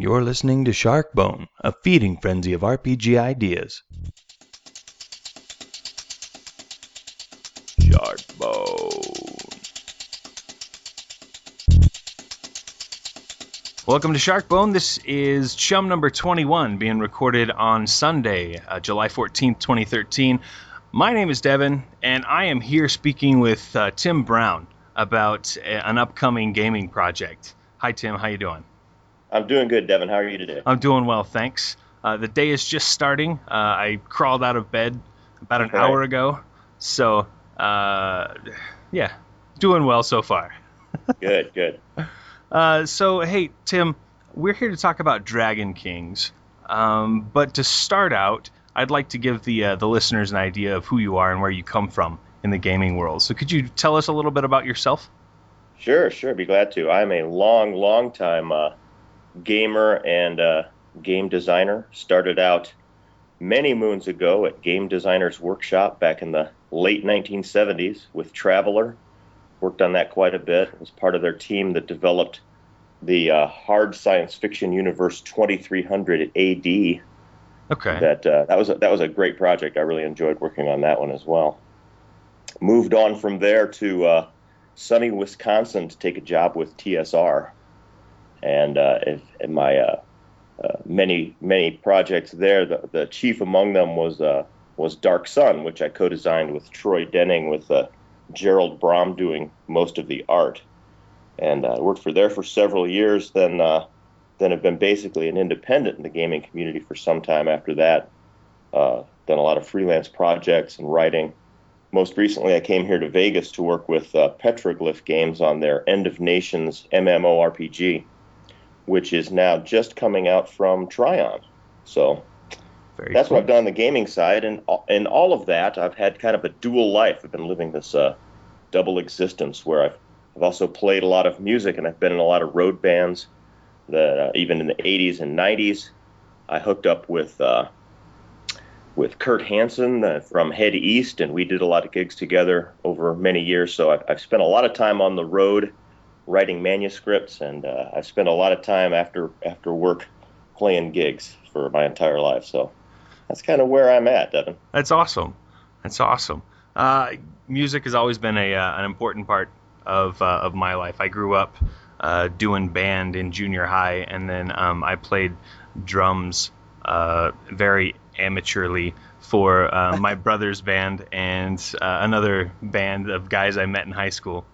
You're listening to Sharkbone, a feeding frenzy of RPG ideas. Sharkbone. Welcome to Sharkbone. This is Chum number 21, being recorded on Sunday, July 14th, 2013. My name is Devin, and I am here speaking with Tim Brown about an upcoming gaming project. Hi, Tim. How you doing? I'm doing good, Devin. How are you today? I'm doing well, thanks. The day is just starting. I crawled out of bed about an hour ago, so yeah, doing well so far. Good. So, hey, Tim, we're here to talk about Dragon Kings, but to start out, I'd like to give the listeners an idea of who you are and where you come from in the gaming world. So could you tell us a little bit about yourself? Sure. Be glad to. I'm a long time gamer and game designer. Started out many moons ago at Game Designers Workshop back in the late 1970s with Traveller. Worked on that quite a bit. Was part of their team that developed the hard science fiction universe 2300 AD. Okay. That was a great project. I really enjoyed working on that one as well. Moved on from there to sunny Wisconsin to take a job with TSR, and in my many projects there, the chief among them was Dark Sun, which I co-designed with Troy Denning, with Gerald Brom doing most of the art, and I worked there for several years. Then have been basically an independent in the gaming community for some time after that. Done a lot of freelance projects and writing. Most recently, I came here to Vegas to work with Petroglyph Games on their End of Nations MMORPG, which is now just coming out from Tryon. So that's cool. what I've done on the gaming side. And in all of that, I've had kind of a dual life. I've been living this double existence where I've also played a lot of music, and I've been in a lot of road bands. That even in the 80s and 90s, I hooked up with Kurt Hansen from Head East, and we did a lot of gigs together over many years. So I've spent a lot of time on the road writing manuscripts, and I've spent a lot of time after work playing gigs for my entire life. So that's kind of where I'm at, Devin. That's awesome. Music has always been an important part of my life. I grew up doing band in junior high, and then I played drums very amateurly for my brother's band and another band of guys I met in high school.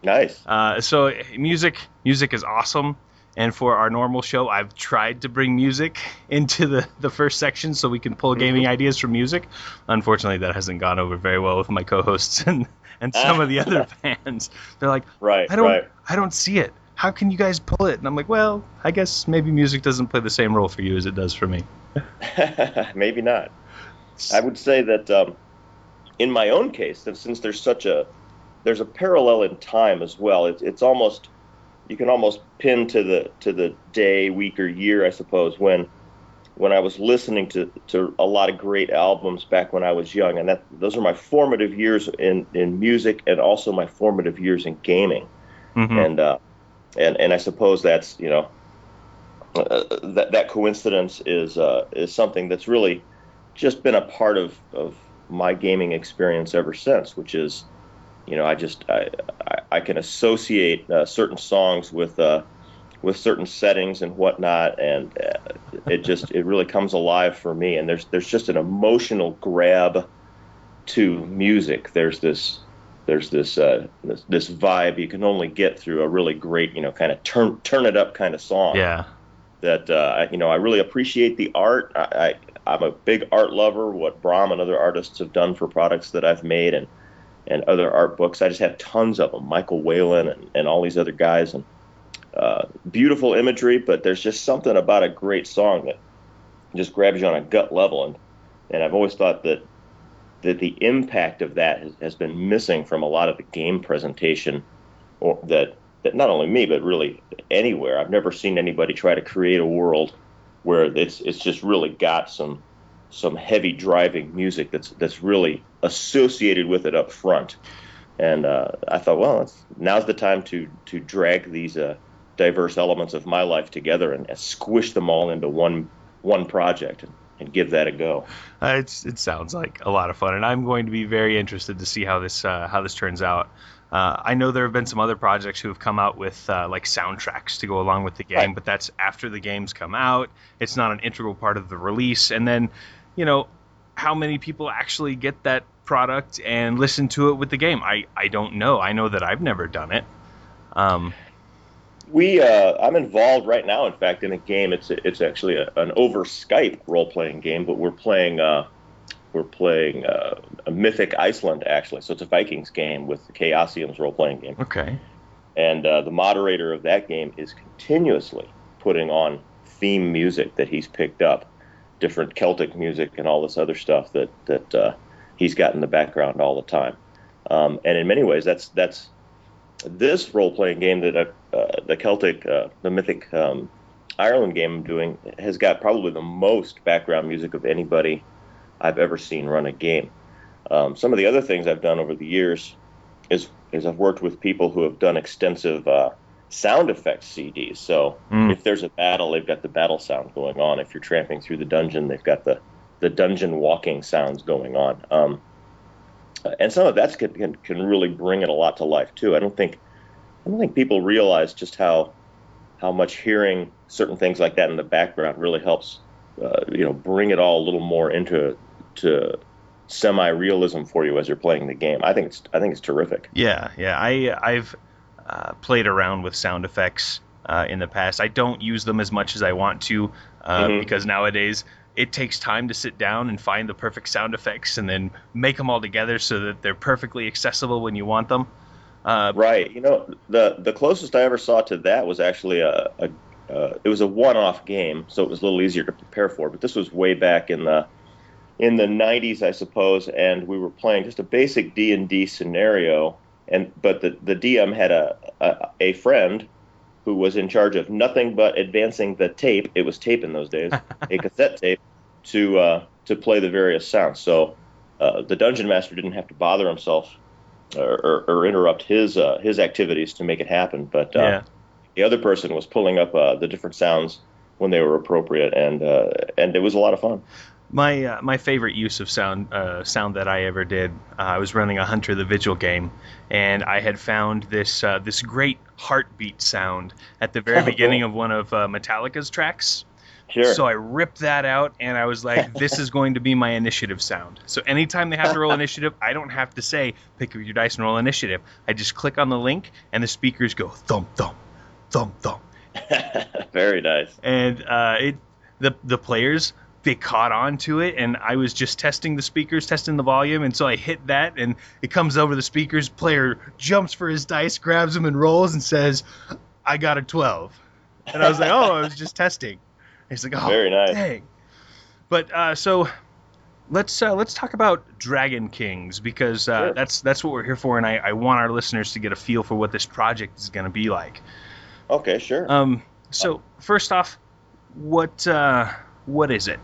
Nice. So music is awesome. And for our normal show, I've tried to bring music into the first section so we can pull gaming ideas from music. Unfortunately, that hasn't gone over very well with my co-hosts and some of the other fans. They're like, I don't see it. How can you guys pull it? And I'm like, well, I guess maybe music doesn't play the same role for you as it does for me. Maybe not. I would say that in my own case, that since there's a parallel in time as well. It's almost, you can almost pin to the day, week, or year, I suppose, when I was listening to a lot of great albums back when I was young, and those are my formative years in music, and also my formative years in gaming. Mm-hmm. And I suppose that's that coincidence is something that's really just been a part of my gaming experience ever since, which is, I can associate certain songs with certain settings and whatnot, and it really comes alive for me. And there's just an emotional grab to music. There's this vibe you can only get through a really great, kind of turn it up kind of song. Yeah. That I really appreciate the art. I'm a big art lover. What Brom and other artists have done for products that I've made, and other art books. I just have tons of them. Michael Whalen and all these other guys, and beautiful imagery. But there's just something about a great song that just grabs you on a gut level. And I've always thought that the impact of that has been missing from a lot of the game presentation, or that not only me, but really anywhere. I've never seen anybody try to create a world where it's just really got some heavy driving music that's really associated with it up front. And I thought, well, now's the time to drag these diverse elements of my life together and squish them all into one project and give that a go. It sounds like a lot of fun, and I'm going to be very interested to see how this turns out. I know there have been some other projects who have come out with like soundtracks to go along with the game, Right. but that's after the games come out. It's not an integral part of the release. And then, you know, how many people actually get that product and listen to it with the game? I don't know. I know that I've never done it. Um, I'm involved right now, in fact, in a game. It's actually an over Skype role playing game, but we're playing a Mythic Iceland, actually. So it's a Vikings game with the Chaosiums role playing game. okay. And the moderator of that game is continuously putting on theme music that he's picked up, different Celtic music and all this other stuff that he's got in the background all the time. And in many ways, that's this role-playing game that the Mythic Ireland game I'm doing has got probably the most background music of anybody I've ever seen run a game. Some of the other things I've done over the years is I've worked with people who have done extensive sound effects CDs. So if there's a battle, they've got the battle sound going on. If you're tramping through the dungeon, they've got the dungeon walking sounds going on. And some of that can really bring it a lot to life too. I don't think people realize just how much hearing certain things like that in the background really helps, bring it all a little more into semi-realism for you as you're playing the game. I think it's terrific. Yeah. I've played around with sound effects in the past. I don't use them as much as I want to because nowadays it takes time to sit down and find the perfect sound effects and then make them all together so that they're perfectly accessible when you want them. Right. The closest I ever saw to that was actually it was a one-off game, so it was a little easier to prepare for. But this was way back in the 90s, I suppose, and we were playing just a basic D&D scenario. But the DM had a friend who was in charge of nothing but advancing the tape. It was tape in those days, a cassette tape, to play the various sounds. So the dungeon master didn't have to bother himself or interrupt his activities to make it happen. But the other person was pulling up the different sounds when they were appropriate, and it was a lot of fun. My favorite use of sound that I ever did, I was running a Hunter the Vigil game, and I had found this great heartbeat sound at the very beginning of one of Metallica's tracks. Sure. So I ripped that out, and I was like, this is going to be my initiative sound. So anytime they have to roll initiative, I don't have to say, pick up your dice and roll initiative. I just click on the link, and the speakers go thump, thump, thump, thump. Very nice. And the players, they caught on to it, and I was just testing the speakers, testing the volume, and so I hit that, and it comes over the speakers. Player jumps for his dice, grabs them, and rolls, and says, I got a 12. And I was like, oh, I was just testing. And he's like, oh, very nice. Dang. But so let's talk about Dragon Kings, because Sure. that's what we're here for, and I want our listeners to get a feel for what this project is going to be like. Okay, sure. So first off, what is it?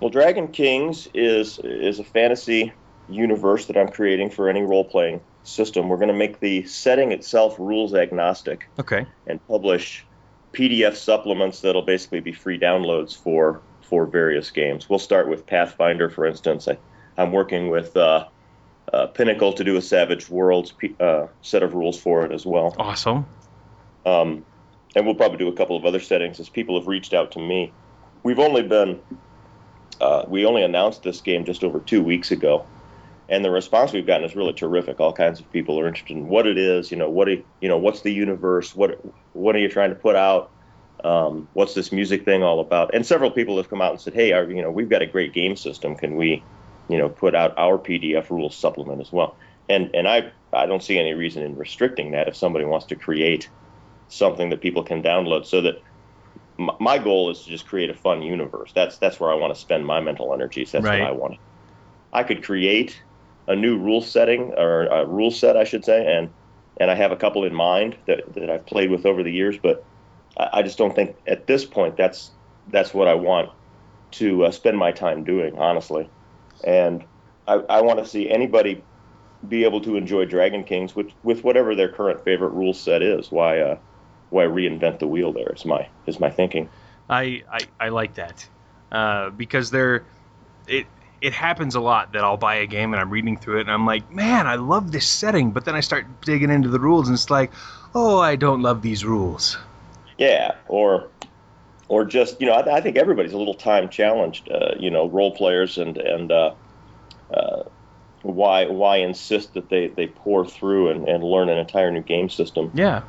Well, Dragon Kings is a fantasy universe that I'm creating for any role-playing system. We're going to make the setting itself rules agnostic. Okay. And publish PDF supplements that'll basically be free downloads for various games. We'll start with Pathfinder, for instance. I'm working with Pinnacle to do a Savage Worlds set of rules for it as well. Awesome. And we'll probably do a couple of other settings as people have reached out to me. We only announced this game just over 2 weeks ago, and the response we've gotten is really terrific. All kinds of people are interested in what it is, what's the universe, what are you trying to put out, what's this music thing all about? And several people have come out and said, hey, we've got a great game system. Can we, put out our PDF rules supplement as well? And I don't see any reason in restricting that if somebody wants to create something that people can download. So that my goal is to just create a fun universe. That's where I want to spend my mental energies. That's right. what I want. I could create a new rule setting, or a rule set, I should say, and I have a couple in mind that I've played with over the years, but I just don't think at this point that's what I want to spend my time doing, honestly. And I want to see anybody be able to enjoy Dragon Kings with whatever their current favorite rule set is. Why why reinvent the wheel there is my thinking. I like that because it happens a lot that I'll buy a game and I'm reading through it and I'm like, man, I love this setting, but then I start digging into the rules and it's like, oh, I don't love these rules. Yeah, or just, I think everybody's a little time challenged, role players, and why insist that they pour through and learn an entire new game system? Yeah.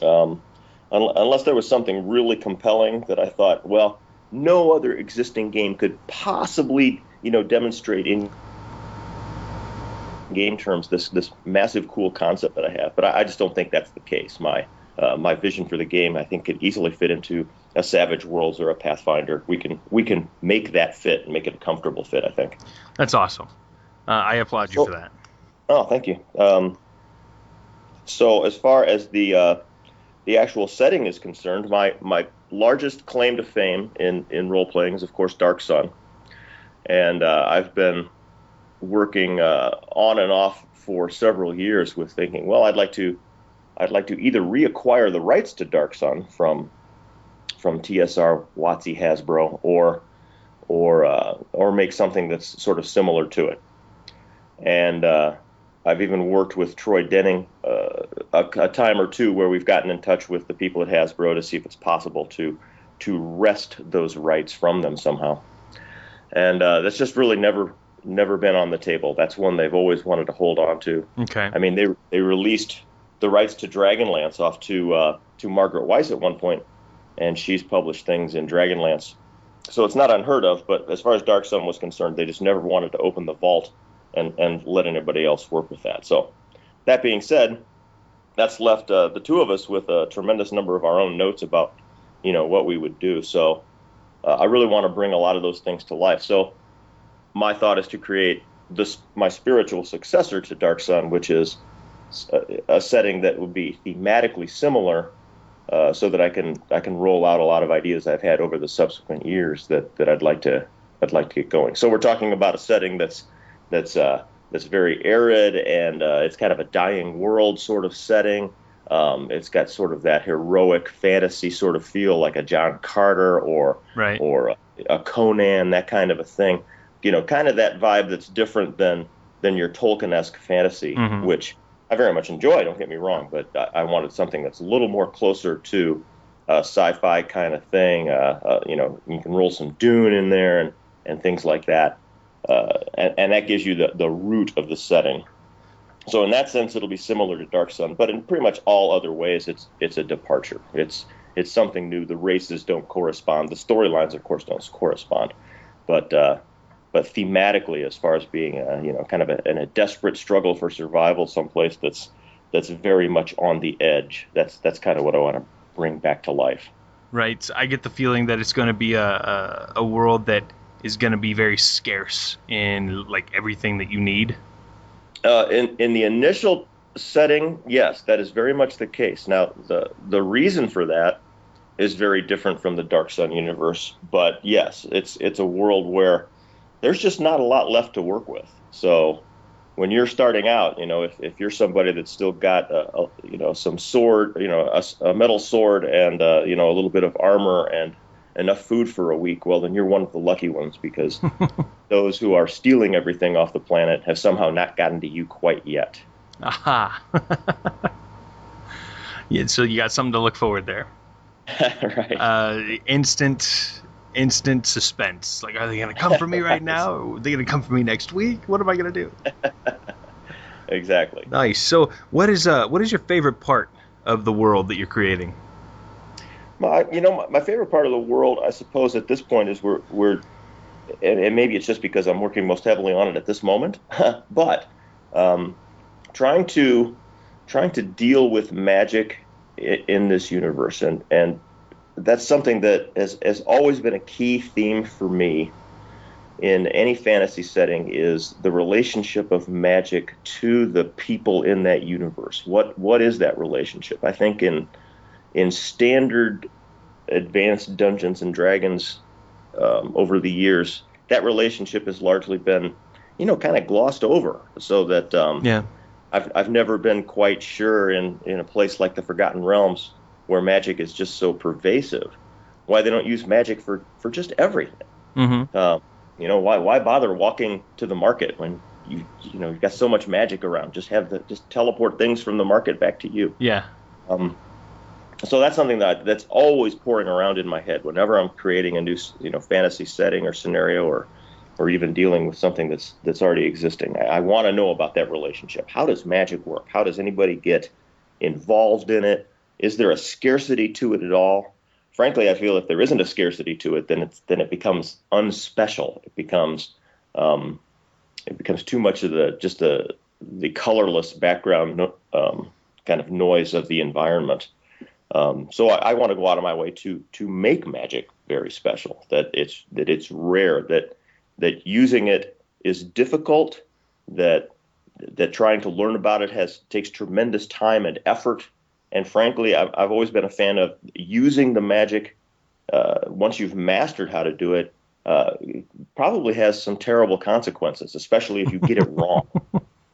Unless there was something really compelling that I thought, well, no other existing game could possibly, demonstrate in game terms this massive cool concept that I have. But I just don't think that's the case. My vision for the game, I think, could easily fit into a Savage Worlds or a Pathfinder. We can make that fit and make it a comfortable fit, I think. That's awesome. I applaud you for that. Oh, thank you. So as far as the actual setting is concerned, my largest claim to fame in role playing is, of course, Dark Sun, and I've been working on and off for several years with thinking, well, I'd like to either reacquire the rights to Dark Sun from TSR, WotC, Hasbro, or make something that's sort of similar to it. And I've even worked with Troy Denning a time or two where we've gotten in touch with the people at Hasbro to see if it's possible to wrest those rights from them somehow. And that's just really never been on the table. That's one they've always wanted to hold on to. Okay. I mean, they released the rights to Dragonlance off to Margaret Weiss at one point, and she's published things in Dragonlance. So it's not unheard of, but as far as Dark Sun was concerned, they just never wanted to open the vault and let anybody else work with that. So that being said, that's left the two of us with a tremendous number of our own notes about, what we would do. So I really want to bring a lot of those things to life. So my thought is to create my spiritual successor to Dark Sun, which is a setting that would be thematically similar, so that I can roll out a lot of ideas I've had over the subsequent years that I'd like to get going. So we're talking about a setting that's very arid, and it's kind of a dying world sort of setting. It's got sort of that heroic fantasy sort of feel, like a John Carter or a Conan, that kind of a thing. Kind of that vibe that's different than your Tolkien-esque fantasy, Mm-hmm. which I very much enjoy, don't get me wrong, but I wanted something that's a little more closer to a sci-fi kind of thing. You can roll some Dune in there and things like that. And that gives you the root of the setting. So in that sense, it'll be similar to Dark Sun, but in pretty much all other ways, it's a departure. It's something new. The races don't correspond. The storylines, of course, don't correspond. But thematically, as far as being kind of in a desperate struggle for survival, someplace that's very much on the edge. That's kind of what I want to bring back to life. Right. I get the feeling that it's going to be a world that is going to be very scarce in like everything that you need. In the initial setting, yes, that is very much the case. Now, the reason for that is very different from the Dark Sun universe, but yes, it's a world where there's just not a lot left to work with. So when you're starting out, if you're somebody that's still got some sword, a metal sword and a little bit of armor and enough food for a week, well, then you're one of the lucky ones, because those who are stealing everything off the planet have somehow not gotten to you quite yet. Aha. Yeah, so you got something to look forward there. Right. Instant suspense. Like, are they going to come for me right now? Or are they going to come for me next week? What am I going to do? Exactly. Nice. So what is your favorite part of the world that you're creating? My favorite part of the world, I suppose, at this point is we're and maybe it's just because I'm working most heavily on it at this moment, but trying to deal with magic in this universe, and that's something that has always been a key theme for me in any fantasy setting, is the relationship of magic to the people in that universe. What is that relationship? I think in standard advanced Dungeons and Dragons over the years, that relationship has largely been, kind of glossed over, so that I've never been quite sure in a place like the Forgotten Realms where magic is just so pervasive, why they don't use magic for just everything. Mm-hmm. Why bother walking to the market when you've got so much magic around? Just teleport things from the market back to you. Yeah. Um, so that's something that's always pouring around in my head whenever I'm creating a new fantasy setting or scenario, or even dealing with something that's already existing. I want to know about that relationship. How does magic work? How does anybody get involved in it? Is there a scarcity to it at all? Frankly, I feel if there isn't a scarcity to it, then it becomes unspecial. It becomes too much of the colorless background kind of noise of the environment. So I want to go out of my way to make magic very special. That it's rare. That using it is difficult. That trying to learn about it takes tremendous time and effort. And frankly, I've always been a fan of using the magic. Once you've mastered how to do it, probably has some terrible consequences, especially if you get it wrong.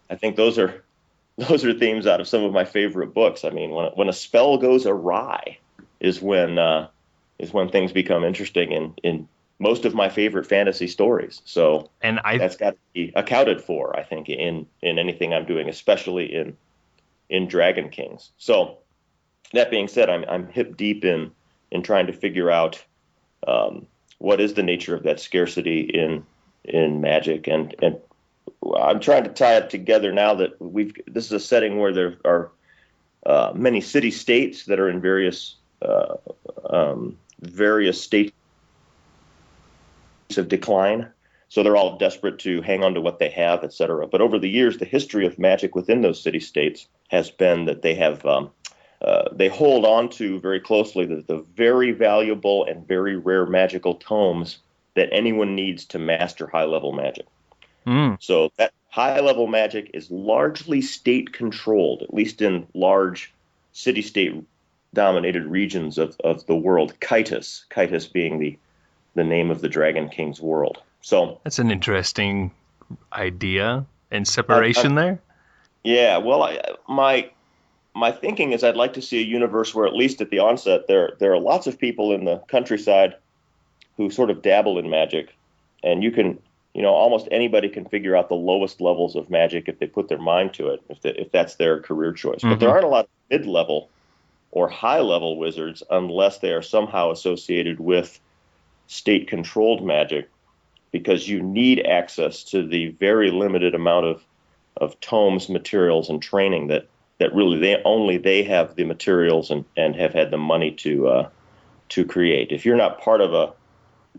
I think those are themes out of some of my favorite books. I mean, when a spell goes awry is when things become interesting in most of my favorite fantasy stories. So that's got to be accounted for, I think, in anything I'm doing, especially in Dragon Kings. So that being said, I'm hip deep in trying to figure out what is the nature of that scarcity in magic, and I'm trying to tie it together now that this is a setting where there are many city-states that are in various states of decline. So they're all desperate to hang on to what they have, et cetera. But over the years, the history of magic within those city-states has been that they have they hold on to very closely the very valuable and very rare magical tomes that anyone needs to master high-level magic. So that high-level magic is largely state-controlled, at least in large city-state dominated regions of the world. Kytus being the name of the Dragon King's world. So that's an interesting idea and separation there. Yeah, well, my thinking is I'd like to see a universe where, at least at the onset, there are lots of people in the countryside who sort of dabble in magic, and you can, almost anybody can figure out the lowest levels of magic if they put their mind to it, if that's their career choice. Mm-hmm. But there aren't a lot of mid-level or high-level wizards unless they are somehow associated with state-controlled magic, because you need access to the very limited amount of tomes, materials, and training that really they have the materials and have had the money to create. If you're not part of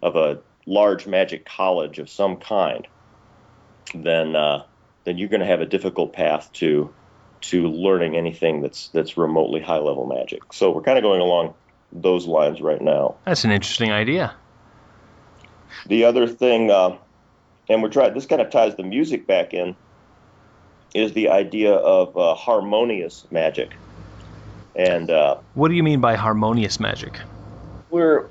a large magic college of some kind, then you're going to have a difficult path to learning anything that's remotely high level magic. So we're kind of going along those lines right now. That's an interesting idea. The other thing, and this kind of ties the music back in, is the idea of harmonious magic. And what do you mean by harmonious magic? We're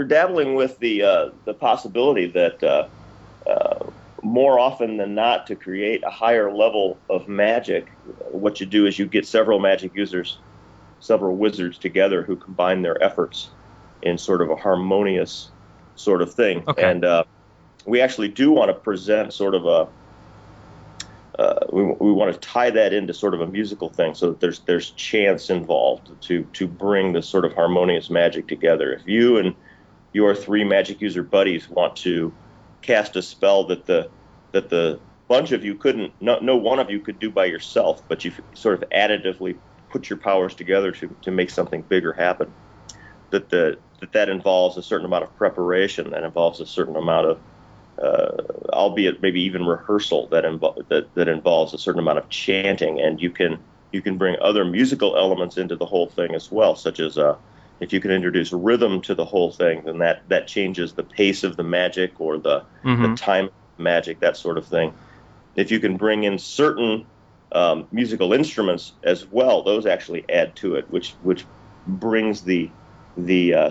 dabbling with the possibility that more often than not, to create a higher level of magic, what you do is you get several magic users, several wizards together who combine their efforts in sort of a harmonious sort of thing. Okay. And we actually do want to present sort of we want to tie that into sort of a musical thing, so that there's chance involved to bring this sort of harmonious magic together. If you and your three magic user buddies want to cast a spell that the bunch of you couldn't, no one of you could do by yourself, but you sort of additively put your powers together to make something bigger happen, that involves a certain amount of preparation, that involves a certain amount of albeit maybe even rehearsal, that involves a certain amount of chanting, and you can bring other musical elements into the whole thing as well, such as if you can introduce rhythm to the whole thing, then that changes the pace of the magic or the time of the magic, that sort of thing. If you can bring in certain musical instruments as well, those actually add to it, which brings the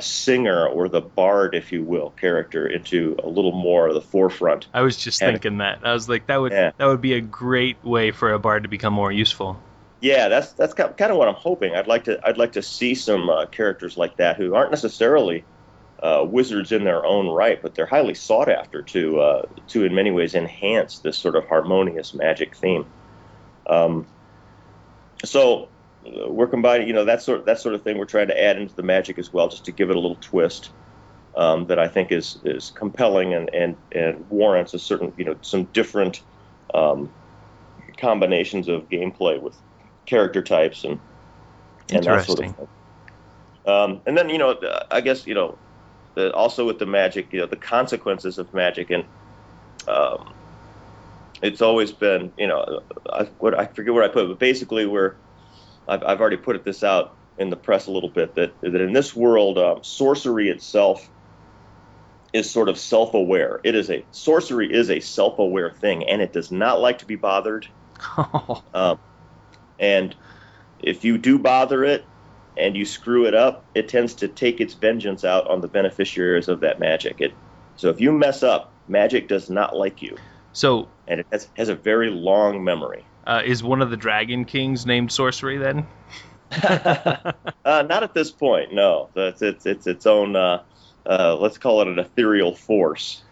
singer or the bard, if you will, character into a little more of the forefront. I was just thinking that. I was like, that would be a great way for a bard to become more useful. Yeah, that's kind of what I'm hoping. I'd like to see some characters like that who aren't necessarily wizards in their own right, but they're highly sought after to in many ways enhance this sort of harmonious magic theme. Um, so we're combining, that sort of thing. We're trying to add into the magic as well, just to give it a little twist that I think is compelling and warrants a certain, some different um, combinations of gameplay with character types and that sort of Interesting. thing. And then, I guess, also with the magic, the consequences of magic, and um, it's always been, I forget where I put it, but basically I've already put this out in the press a little bit that in this world, sorcery itself is sort of self-aware. Sorcery is a self-aware thing, and it does not like to be bothered. Um, and if you do bother it and you screw it up, it tends to take its vengeance out on the beneficiaries of that magic. So if you mess up, magic does not like you, So, and it has a very long memory. is one of the Dragon Kings named Sorcery then? Not at this point, no. It's its own. Let's call it an ethereal force.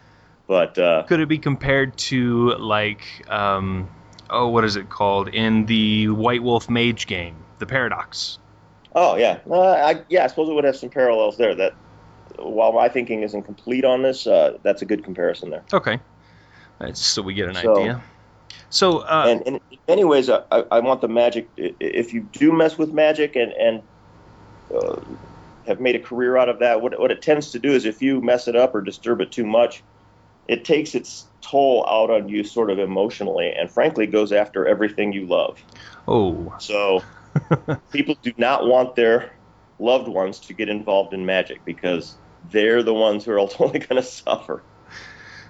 But Could it be compared to like, oh, what is it called in the White Wolf Mage game, the Paradox? oh yeah, I suppose it would have some parallels there. That while my thinking isn't complete on this, that's a good comparison there. Okay, so we get an So idea. So, and in many ways, I want the magic. If you do mess with magic and uh, have made a career out of that, what it tends to do is if you mess it up or disturb it too much, it takes its toll out on you sort of emotionally, and frankly goes after everything you love. oh, So people do not want their loved ones to get involved in magic because they're the ones who are ultimately going to suffer.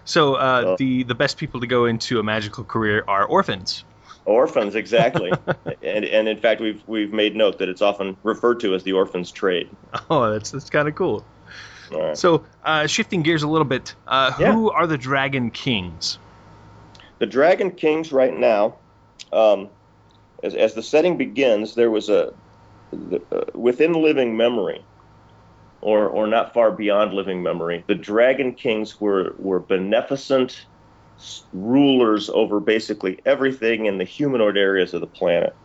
so So, the best people to go into a magical career are orphans. orphans, exactly, and in fact, we've made note that it's often referred to as the orphan's trade. Oh, that's kind of cool. All right. So, shifting gears a little bit, Yeah, who are the Dragon Kings? the Dragon Kings right now, um, as the setting begins, there was within living memory, or not far beyond living memory, the Dragon Kings were beneficent rulers over basically everything in the humanoid areas of the planet.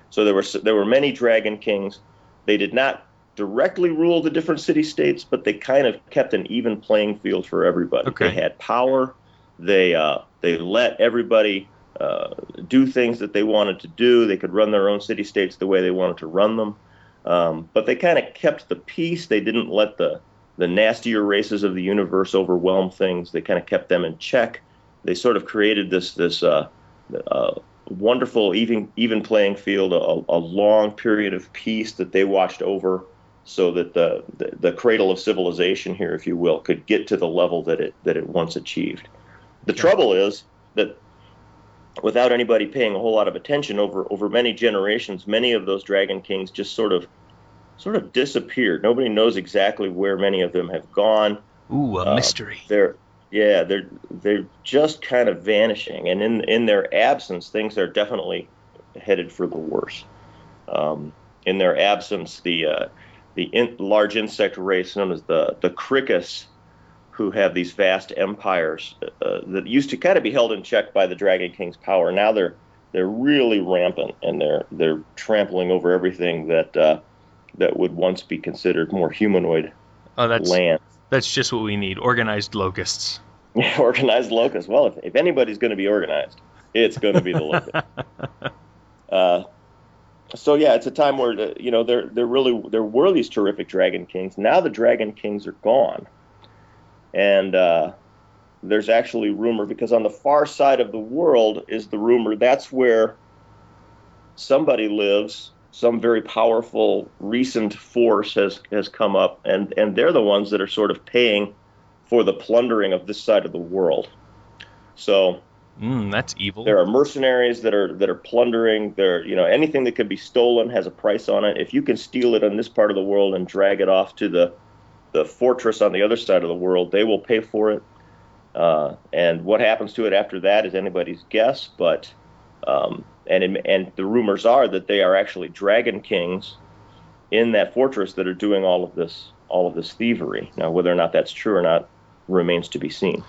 So there were many Dragon Kings. They did not directly rule the different city states, but they kind of kept an even playing field for everybody. They Okay. had power. They let everybody do things that they wanted to do. They could run their own city states the way they wanted to run them. But they kind of kept the peace. They didn't let the nastier races of the universe overwhelm things. They kind of kept them in check. They sort of created this wonderful even playing field, a long period of peace that they watched over, so that the cradle of civilization here, if you will, could get to the level that it once achieved. The Okay. trouble is that without anybody paying a whole lot of attention over many generations, many of those Dragon Kings just sort of disappeared. Nobody knows exactly where many of them have gone. Ooh, a Uh, mystery. they're yeah, they're just kind of vanishing, and in their absence, things are definitely headed for the worse. In their absence, the large insect race known as the Cricus, who have these vast empires that used to kind of be held in check by the Dragon King's power. Now they're really rampant, and they're trampling over everything that would once be considered more humanoid Oh, land. that's just what we need. Organized locusts. Organized locusts. Well, if anybody's going to be organized, it's going to be the locust. Uh, so yeah, it's a time where there were these terrific Dragon Kings. Now the Dragon Kings are gone, and there's actually rumor, because on the far side of the world is the rumor that's where somebody lives. Some very powerful recent force has come up, and they're the ones that are sort of paying for the plundering of this side of the world. So That's evil. there are mercenaries that are plundering. Anything that could be stolen has a price on it. If you can steal it on this part of the world and drag it off to the fortress on the other side of the world, they will pay for it. And what happens to it after that is anybody's guess. But and the rumors are that they are actually dragon kings in that fortress that are doing all of this thievery. Now, whether or not that's true or not remains to be seen.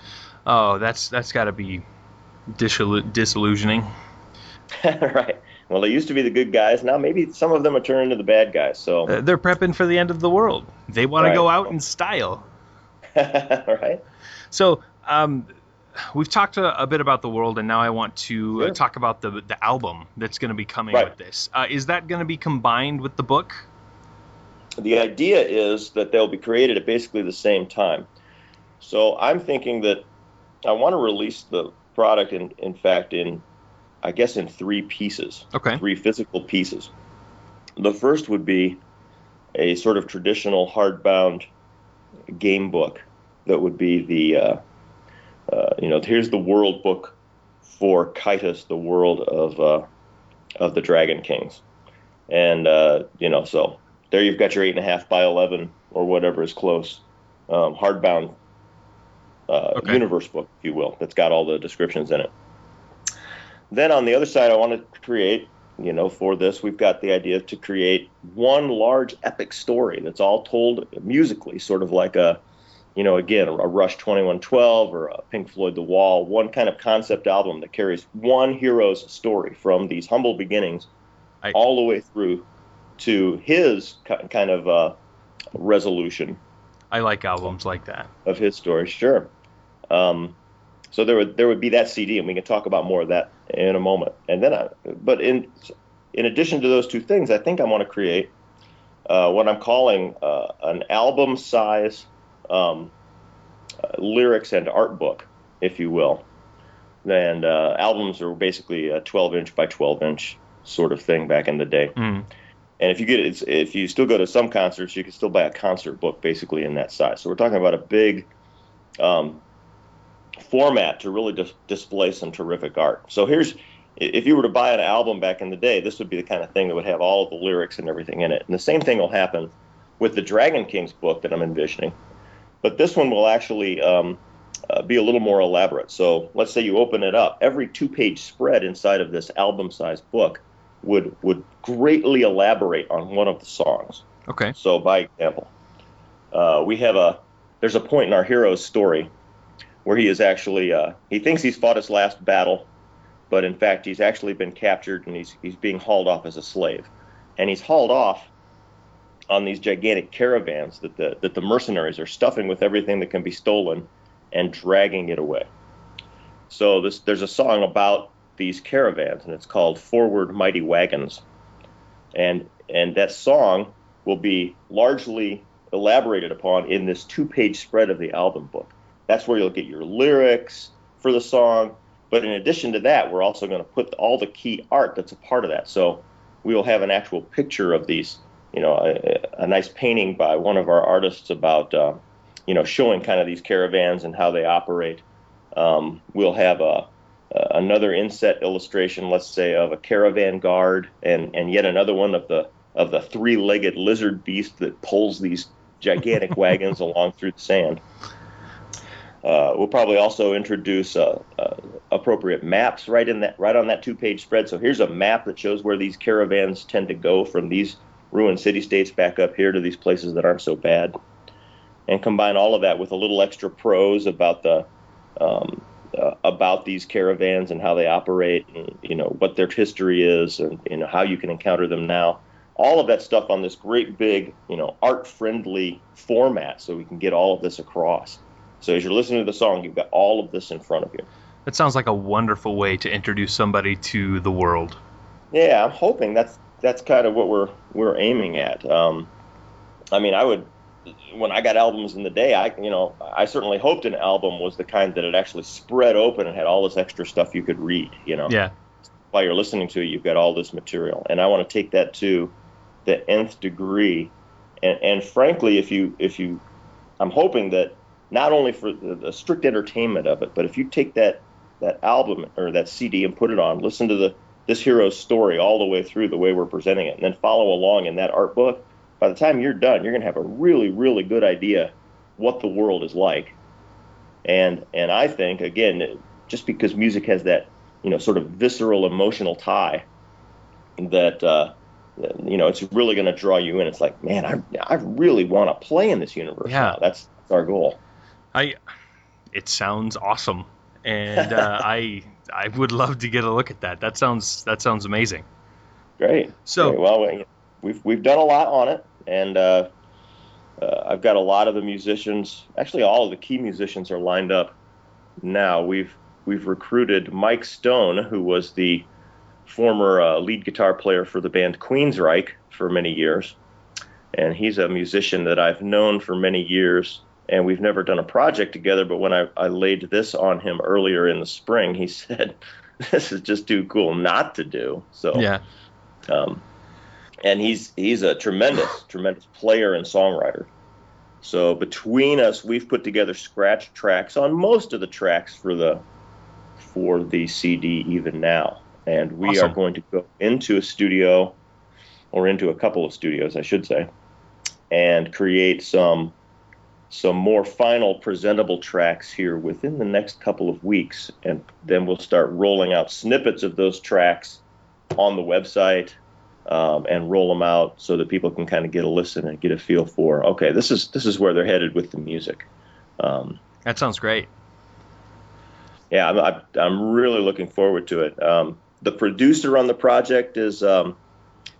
Oh, that's got to be disillusioning. Right. Well, they used to be the good guys. Now maybe some of them are turning into the bad guys. So They're prepping for the end of the world. They want to right. go out in style. Right. So, we've talked a bit about the world, and now I want to Sure. talk about the album that's going to be coming Right. with this. Is that going to be combined with the book? The idea is that they'll be created at basically the same time. So I'm thinking that I want to release the product in fact I guess in three pieces, Okay. three physical pieces. The first would be a sort of traditional hardbound game book that would be here's the world book for Kytus, the world of the Dragon Kings, and so there you've got your 8.5 by 11 or whatever is close, hardbound universe book, if you will, that's got all the descriptions in it. Then on the other side, I want to create, for this, we've got the idea to create one large epic story that's all told musically, sort of like again, a Rush 2112 or a Pink Floyd The Wall, one kind of concept album that carries one hero's story from these humble beginnings all the way through to his kind of resolution. I like albums like that. Of his story, sure. So there would be that CD, and we can talk about more of that in a moment. And then, but in addition to those two things, I think I want to create what I'm calling an album size lyrics and art book, if you will. And albums are basically a 12-inch by 12-inch sort of thing back in the day. Mm. And if you still go to some concerts, you can still buy a concert book basically in that size. So we're talking about a big format to really display some terrific art. So if you were to buy an album back in the day, this would be the kind of thing that would have all of the lyrics and everything in it. And the same thing will happen with the Dragon Kings book that I'm envisioning. But this one will actually be a little more elaborate. So let's say you open it up. Every 2-page spread inside of this album-sized book would greatly elaborate on one of the songs. Okay. So, by example, there's a point in our hero's story where he is actually he thinks he's fought his last battle, but in fact he's actually been captured and he's being hauled off as a slave, and he's hauled off on these gigantic caravans that the mercenaries are stuffing with everything that can be stolen and dragging it away. So there's a song about these caravans, and it's called "Forward Mighty Wagons," and that song will be largely elaborated upon in this 2-page spread of the album book. That's where you'll get your lyrics for the song, but in addition to that, we're also going to put all the key art that's a part of that. So we will have an actual picture of these, a nice painting by one of our artists about, showing kind of these caravans and how they operate. We'll have another inset illustration, let's say, of a caravan guard, and yet another one of the 3-legged lizard beast that pulls these gigantic wagons along through the sand. We'll probably also introduce appropriate maps right on that 2-page spread. So here's a map that shows where these caravans tend to go from these ruined city-states back up here to these places that aren't so bad, and combine all of that with a little extra prose about these caravans and how they operate, and what their history is, and how you can encounter them now. All of that stuff on this great big, art-friendly format, so we can get all of this across. So as you're listening to the song, you've got all of this in front of you. That sounds like a wonderful way to introduce somebody to the world. Yeah, I'm hoping that's kind of what we're aiming at. When I got albums in the day, I certainly hoped an album was the kind that it actually spread open and had all this extra stuff you could read. Yeah. While you're listening to it, you've got all this material, and I want to take that to the nth degree. And frankly, if you, I'm hoping that not only for the strict entertainment of it, but if you take that album or that CD and put it on, listen to this hero's story all the way through the way we're presenting it, and then follow along in that art book, by the time you're done, you're going to have a really, really good idea what the world is like. And I think, again, just because music has that sort of visceral emotional tie that it's really going to draw you in. It's like, man, I really want to play in this universe now. That's our goal. It sounds awesome, and I would love to get a look at that. That sounds amazing. Great. So, well, we've done a lot on it, and I've got a lot of the musicians. Actually, all of the key musicians are lined up now. We've recruited Mike Stone, who was the former lead guitar player for the band Queensryche for many years, and he's a musician that I've known for many years. And we've never done a project together, but when I laid this on him earlier in the spring, he said, "This is just too cool not to do." So yeah. And he's a tremendous player and songwriter. So between us, we've put together scratch tracks on most of the tracks for the CD even now. And we Awesome. are going to go into a studio, or into a couple of studios, I should say, and create some more final presentable tracks here within the next couple of weeks. And then we'll start rolling out snippets of those tracks on the website, and roll them out so that people can kind of get a listen and get a feel for, okay, this is where they're headed with the music. That sounds great. Yeah, I'm really looking forward to it. The producer on the project is Frank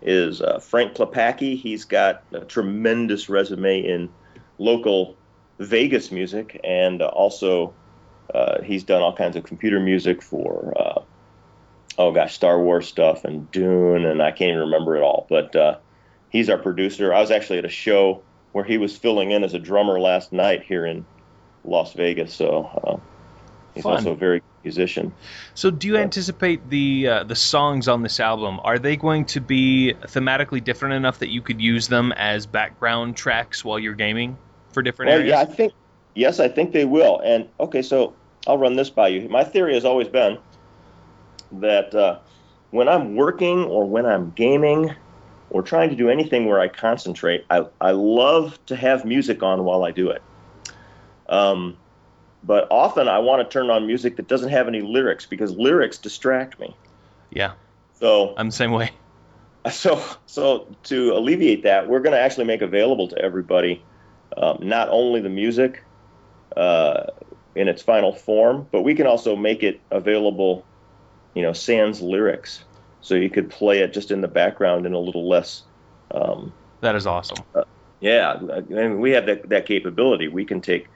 Klepacki. He's got a tremendous resume in local Vegas music, and also he's done all kinds of computer music for Star Wars stuff and Dune, and I can't even remember it all. But he's our producer. I was actually at a show where he was filling in as a drummer last night here in Las Vegas, so he's Fun. also a very good musician. So do you anticipate the songs on this album, are they going to be thematically different enough that you could use them as background tracks while you're gaming for different areas? Yeah, I think they will. And okay, so I'll run this by you. My theory has always been that when I'm working or when I'm gaming or trying to do anything where I concentrate, I love to have music on while I do it. But often I want to turn on music that doesn't have any lyrics, because lyrics distract me. Yeah. So I'm the same way. So to alleviate that, we're going to actually make available to everybody not only the music in its final form, but we can also make it available, sans lyrics. So you could play it just in the background and a little less. That is awesome. Yeah, and we have that capability. We can take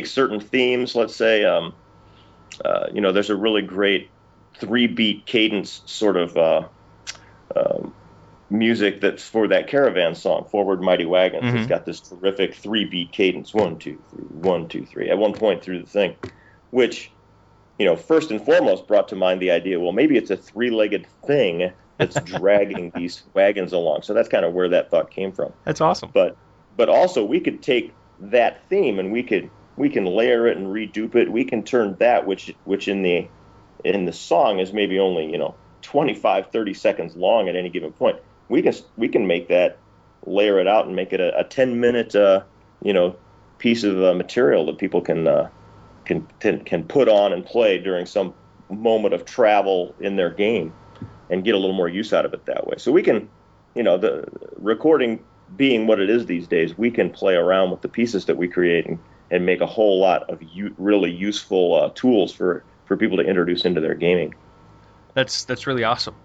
certain themes. Let's say, there's a really great 3-beat cadence sort of music that's for that Caravan song, Forward Mighty Wagons. Mm-hmm. It's got this terrific 3-beat cadence, 1, 2, 3, 1, 2, 3, at one point through the thing, which, first and foremost brought to mind the idea, well, maybe it's a 3-legged thing that's dragging these wagons along. So that's kind of where that thought came from. That's awesome. But also we could take that theme and we can layer it and redupe it. We can turn that, which in the song is maybe only, 25, 30 seconds long at any given point. We can make that, layer it out and make it a 10-minute, piece of material that people can put on and play during some moment of travel in their game and get a little more use out of it that way. So we can, the recording being what it is these days, we can play around with the pieces that we create and make a whole lot of really useful tools for people to introduce into their gaming. That's really awesome.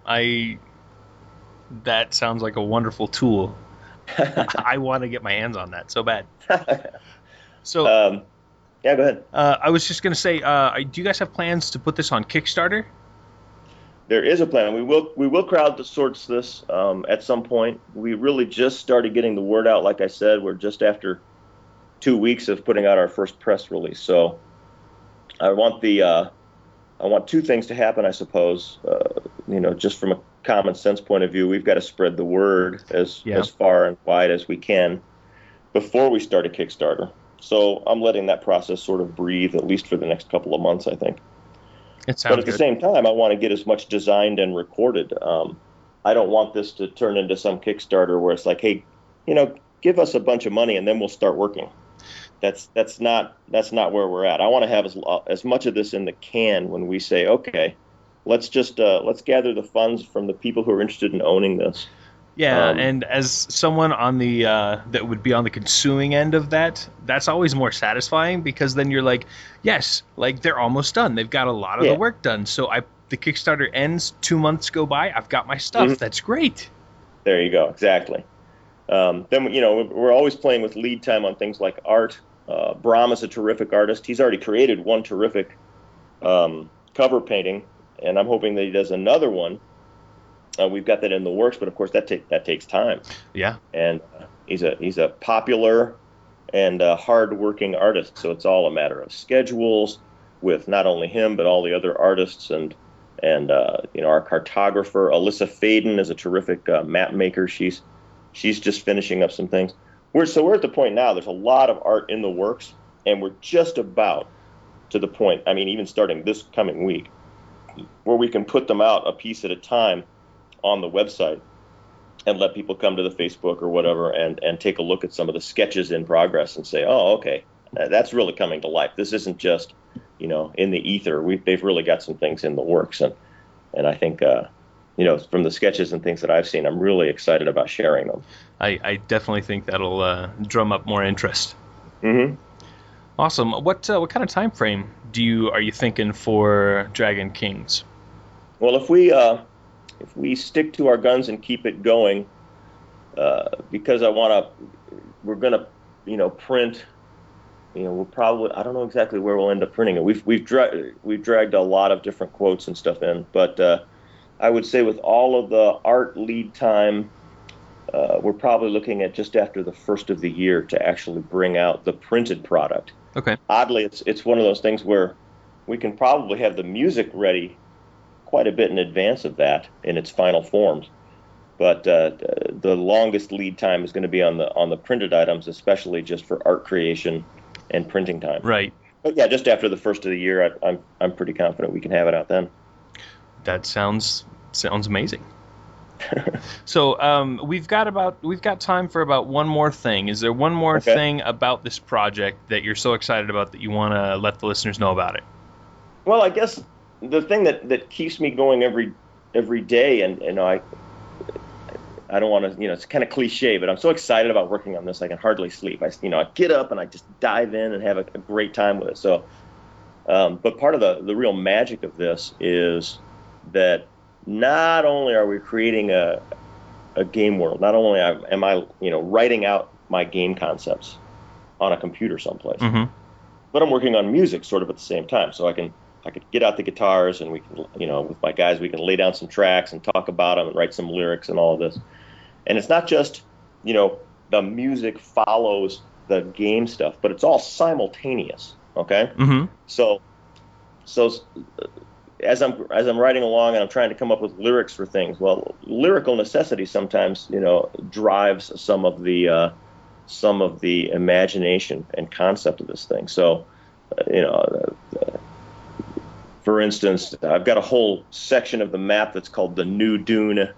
That sounds like a wonderful tool. I want to get my hands on that so bad. So, yeah, go ahead. I was just going to say, do you guys have plans to put this on Kickstarter? There is a plan. We will crowdsource this at some point. We really just started getting the word out. Like I said, we're just after 2 weeks of putting out our first press release. So I want two things to happen, I suppose. Just from a common sense point of view, we've got to spread the word as far and wide as we can before we start a Kickstarter. So I'm letting that process sort of breathe, at least for the next couple of months, I think. It sounds But at the same time, I want to get as much designed and recorded. I don't want this to turn into some Kickstarter where it's like, hey, give us a bunch of money and then we'll start working. That's not where we're at. I want to have as much of this in the can when we say, okay, let's just let's gather the funds from the people who are interested in owning this. Yeah, and as someone on the that would be on the consuming end of that, that's always more satisfying because then you're like, yes, like they're almost done. They've got a lot of the work done. So the Kickstarter ends, 2 months go by, I've got my stuff. Mm-hmm. That's great. There you go, exactly. Then we're always playing with lead time on things like art. Bram is a terrific artist. He's already created one terrific cover painting, and I'm hoping that he does another one. We've got that in the works, but of course that takes time. Yeah. And he's a popular and hard-working artist, so it's all a matter of schedules with not only him but all the other artists and our cartographer Alyssa Faden is a terrific map maker. She's just finishing up some things. We're at the point now. There's a lot of art in the works, and we're just about to the point. I mean, even starting this coming week, where we can put them out a piece at a time on the website and let people come to the Facebook or whatever and take a look at some of the sketches in progress and say, oh, okay, that's really coming to life. This isn't just, in the ether. They've really got some things in the works. And I think, from the sketches and things that I've seen, I'm really excited about sharing them. I definitely think that'll drum up more interest. Mm-hmm. Awesome. What kind of time frame are you thinking for Dragon Kings? Well, if we stick to our guns and keep it going, because we're gonna, print. We'll probably, I don't know exactly where we'll end up printing it. We've dragged a lot of different quotes and stuff in, but I would say with all of the art lead time, we're probably looking at just after the first of the year to actually bring out the printed product. Okay. Oddly, it's one of those things where we can probably have the music ready quite a bit in advance of that in its final forms, but the longest lead time is going to be on the printed items, especially just for art creation and printing time. Right. But yeah, just after the first of the year, I'm pretty confident we can have it out then. That sounds amazing. So we've got time for about one more thing. Is there one more thing about this project that you're so excited about that you want to let the listeners know about it? Well, I guess the thing that keeps me going every day, and I don't want to, it's kind of cliche, but I'm so excited about working on this I can hardly sleep. I get up and I just dive in and have a great time with it. So, but part of the real magic of this is that not only are we creating a game world, not only am I writing out my game concepts on a computer someplace, mm-hmm. but I'm working on music sort of at the same time. So I could get out the guitars and we can, with my guys, we can lay down some tracks and talk about them and write some lyrics and all of this. And it's not just, the music follows the game stuff, but it's all simultaneous. Okay. Mm-hmm. So as I'm writing along and I'm trying to come up with lyrics for things, well, lyrical necessity sometimes, drives some of the imagination and concept of this thing. So, for instance, I've got a whole section of the map that's called the New Dune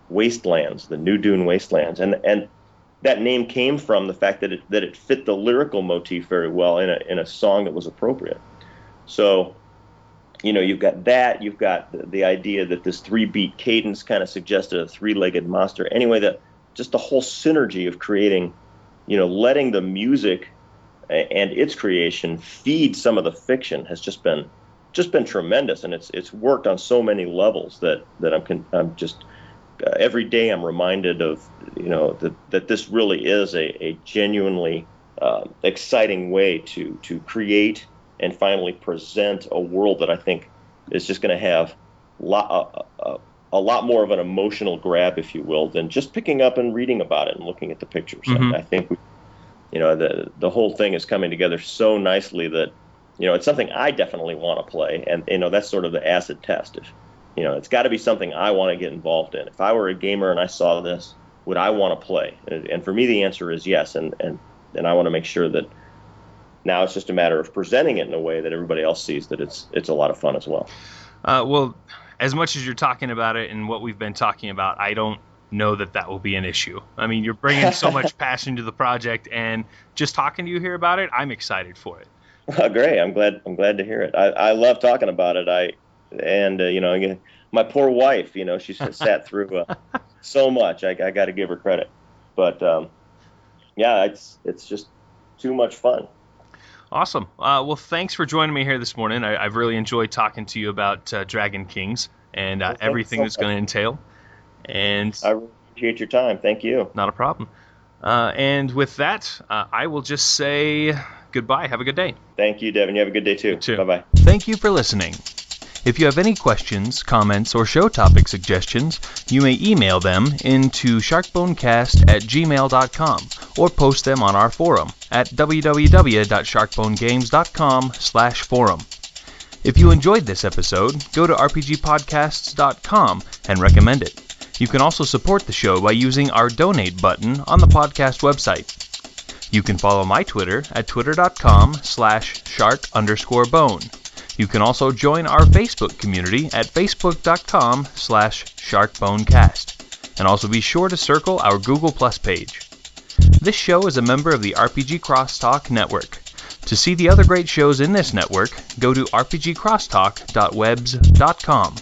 Wastelands, and that name came from the fact that it fit the lyrical motif very well in a song that was appropriate. So, you've got that, you've got the idea that this 3-beat cadence kind of suggested a 3-legged monster. Anyway, just the whole synergy of creating, letting the music and its creation feed some of the fiction has just been tremendous, and it's worked on so many levels that I'm just every day I'm reminded of that this really is a genuinely exciting way to create and finally present a world that I think is just going to have a lot more of an emotional grab, if you will, than just picking up and reading about it and looking at the pictures. Mm-hmm. I think the whole thing is coming together so nicely that it's something I definitely want to play, and that's sort of the acid test. If it's got to be something I want to get involved in. If I were a gamer and I saw this, would I want to play? And for me, the answer is yes. And I want to make sure that now it's just a matter of presenting it in a way that everybody else sees that it's a lot of fun as well. Well, as much as you're talking about it and what we've been talking about, I don't know that will be an issue. I mean, you're bringing so much passion to the project, and just talking to you here about it, I'm excited for it. Well, great. I'm glad to hear it. I love talking about it. And my poor wife, she's sat through so much. I got to give her credit, but yeah, it's just too much fun. Awesome. Well, thanks for joining me here this morning. I've really enjoyed talking to you about Dragon Kings and everything that's going to entail. And I really appreciate your time. Thank you. Not a problem. And with that, I will just say goodbye. Have a good day. Thank you, Devin. You have a good day too. Bye-bye. Thank you for listening. If you have any questions, comments, or show topic suggestions, you may email them into sharkbonecast@gmail.com or post them on our forum at www.sharkbonegames.com/forum. If you enjoyed this episode, go to rpgpodcasts.com and recommend it. You can also support the show by using our donate button on the podcast website. You can follow my Twitter at twitter.com/shark_bone. You can also join our Facebook community at facebook.com/sharkbonecast. And also be sure to circle our Google Plus page. This show is a member of the RPG Crosstalk Network. To see the other great shows in this network, go to rpgcrosstalk.webs.com.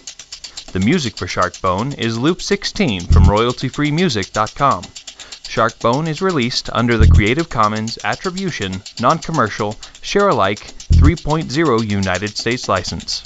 The music for Sharkbone is Loop 16 from royaltyfreemusic.com. Sharkbone is released under the Creative Commons Attribution, Non-Commercial, Share-alike 3.0 United States license.